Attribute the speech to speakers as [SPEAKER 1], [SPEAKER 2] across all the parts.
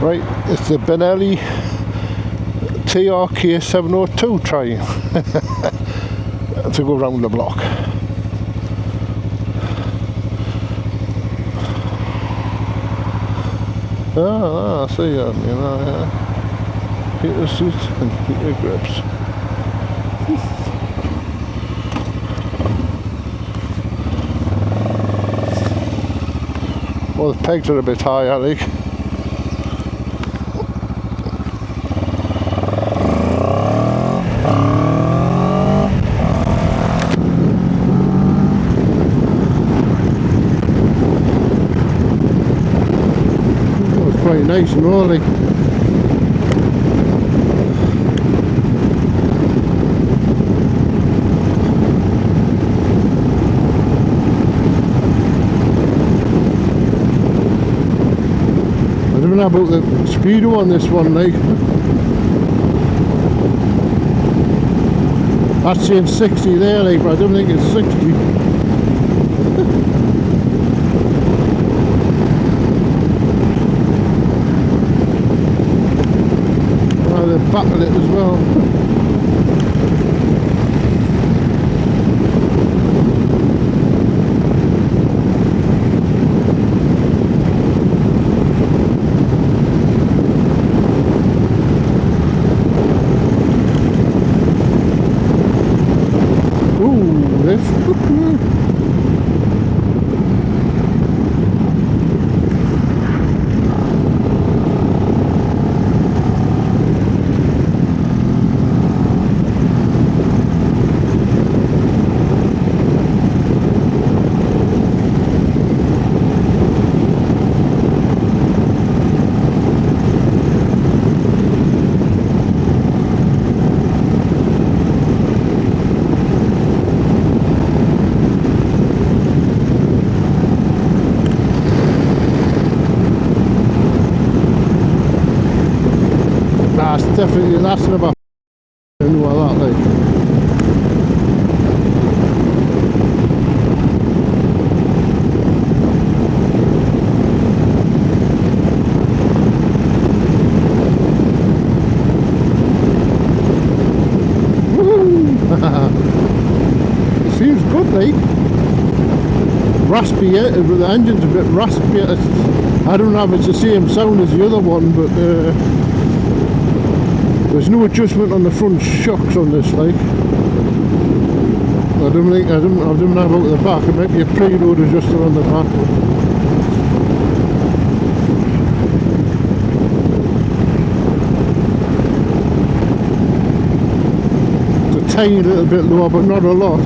[SPEAKER 1] Right, it's the Benelli TRK 702 trying to go round the block. I see that, you know, yeah. Heater seat and heater grips. Well, the pegs are a bit high, I think. Quite nice and rolling. I don't know about the speedo on this one, like. That's saying 60 there, like, but I don't think it's 60. Back at it as well. Ooh, lift. It's definitely lasting about and all that, like. It feels good, like. Raspy, yeah, but the engine's a bit raspy. I don't know if it's the same sound as the other one, but there's no adjustment on the front shocks on this, like. I don't know about the back. It might be a preload adjuster on the back. It's a tiny little bit lower, but not a lot.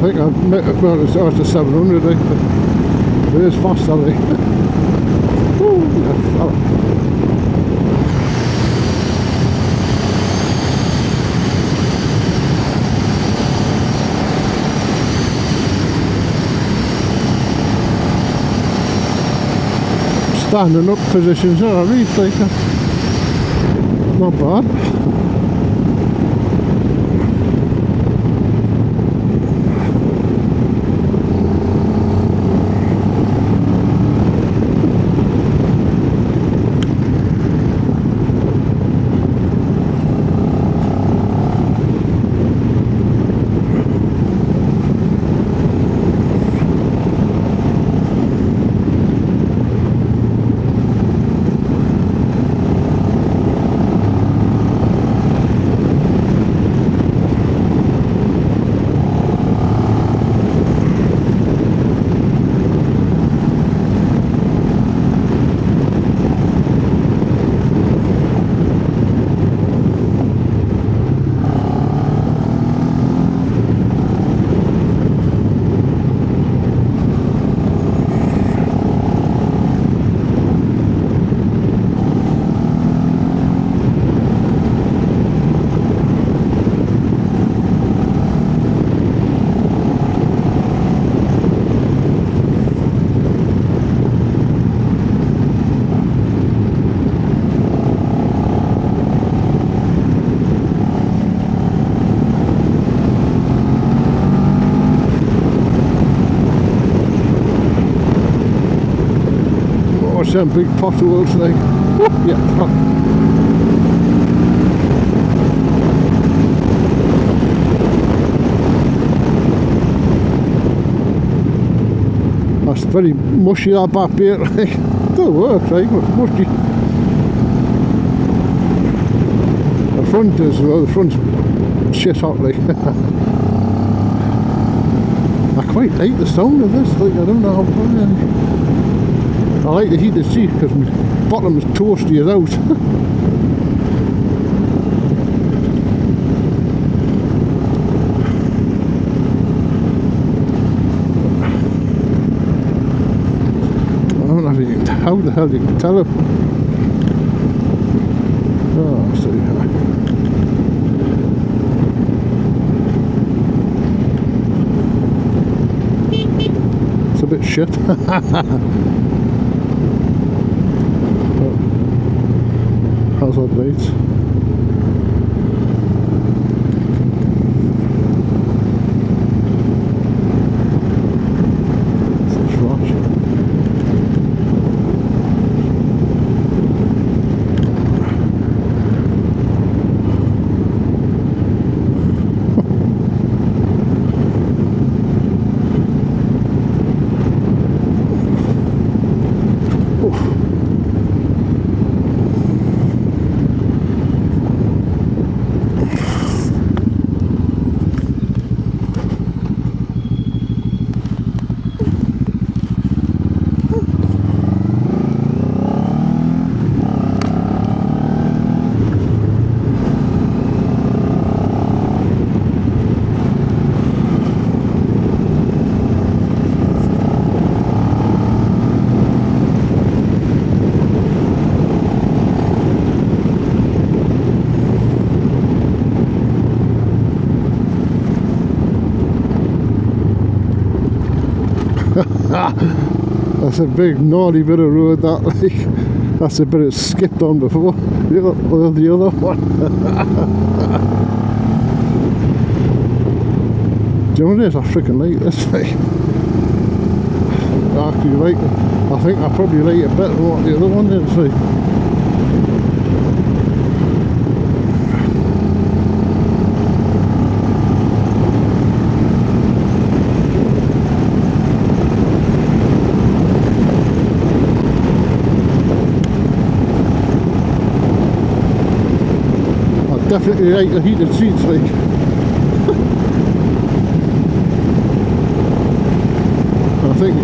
[SPEAKER 1] think well, it's a 700, like, but it is fast, like. Ooh, yeah, fella. Standing up positions are really like not bad. Watch them big potholes, like. Yeah. That's very mushy, that back bit, like. Still works, like, but mushy. The front is, well, the front's shit hot, like. I quite like the sound of this, like, I don't know how. I like the heated seat because my bottom is toasty as out. I don't know if you can, how the hell you can tell it. Oh, I see. It's a bit shit. Hazard lights. It's a flash. That's a big gnarly bit of road, that, like. That's a bit it's skipped on before. The other one. Do you know what it is? I freaking like this thing. I actually like it. I think I probably like it better than what the other one is, like. Definitely like the heated seats, like. I think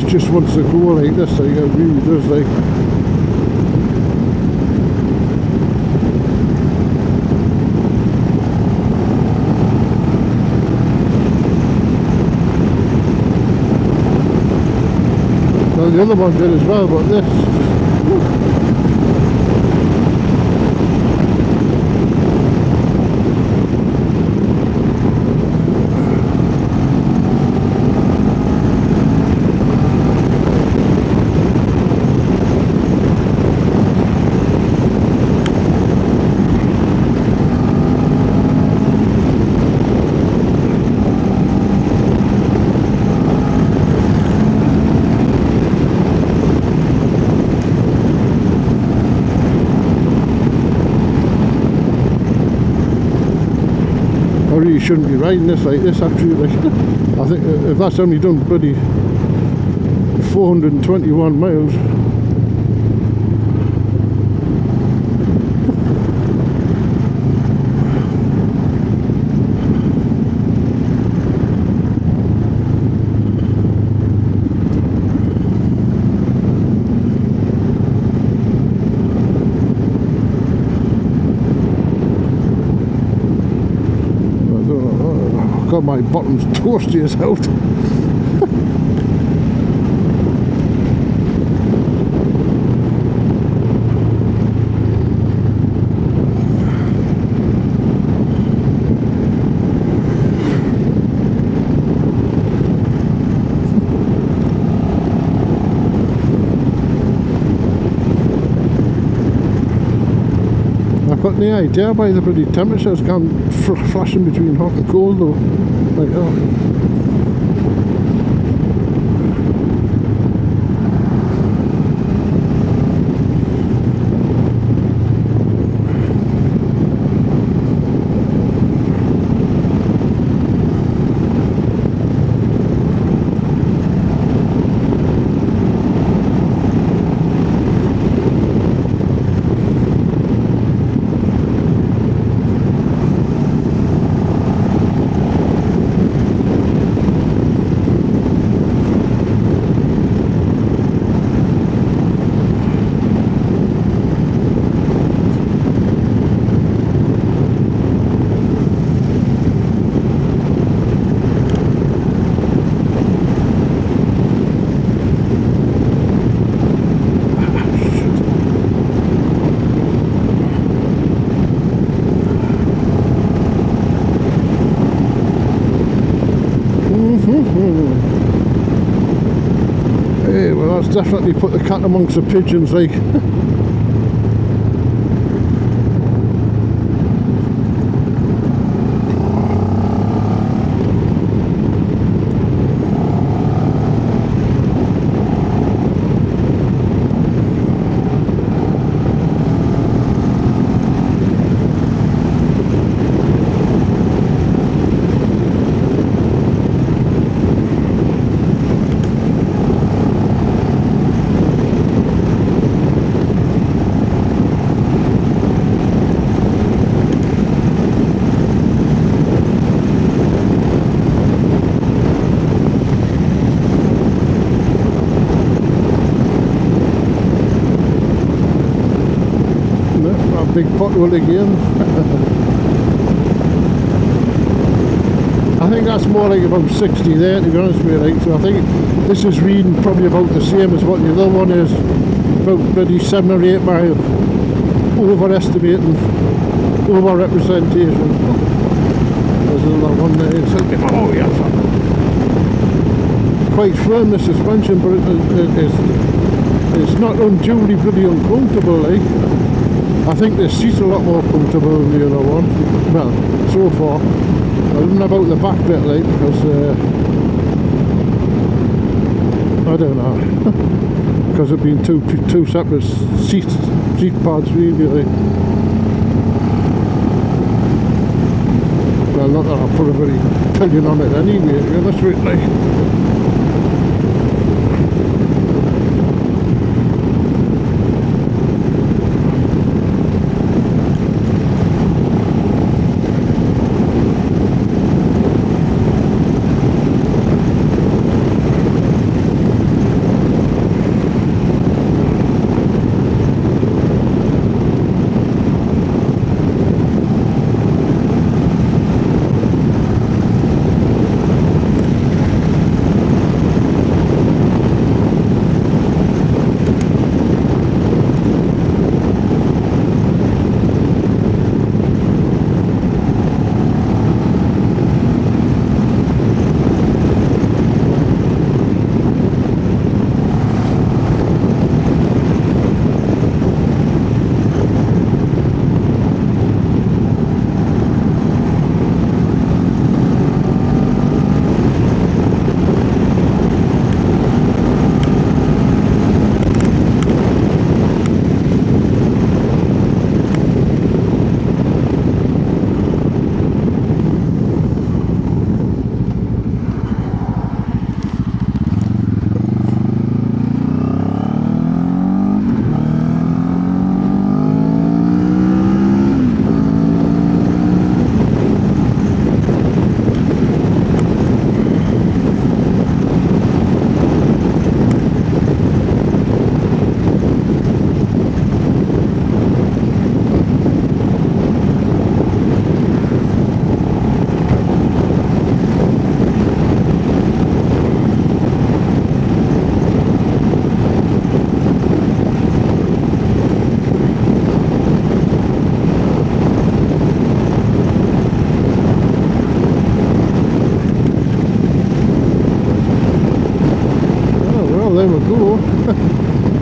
[SPEAKER 1] this just wants to go like this, like it really does, like. Well, the other one did as well, but this you shouldn't be riding this like this actually, like I think if that's only done bloody 421 miles. God, my bottom's toasty as hell. I've got no idea why the bloody temperatures can't flashing between hot and cold though. Like, oh. Hey, well that's definitely put the cat amongst the pigeons, like. Big pothole again. I think that's more like about 60 there, to be honest with you, like, so I think this is reading probably about the same as what the other one is, about maybe 7 or 8 miles overestimating, over-representation. There's another one there, it's like, oh yeah, quite firm the suspension, but it's not unduly bloody uncomfortable, like. I think the seat's a lot more comfortable than the other one. Well, so far. I don't know about the back bit, like, because I don't know. Because it'd been two separate seat pads, really. Like. Well, not that I'll put a very pillion on it anyway, to be honest with you, like.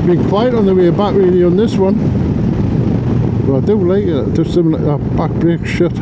[SPEAKER 1] Been quiet on the way back really on this one. But I do like it, just something like that back brake shit.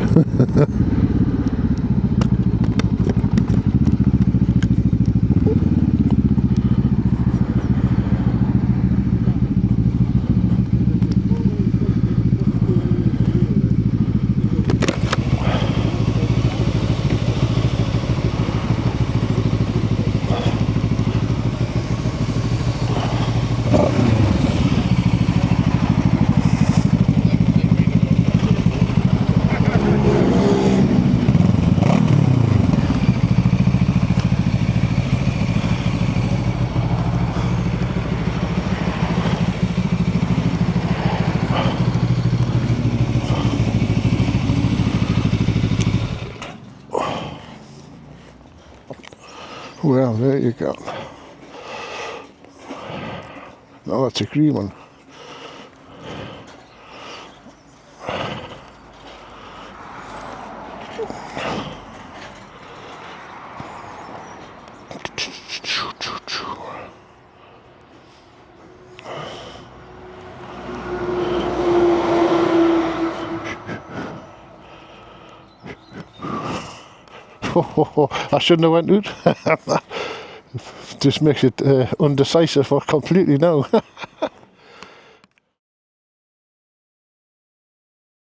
[SPEAKER 1] Well, there you go. Now that's a green one. I shouldn't have went out. Just makes it undecisive or completely now.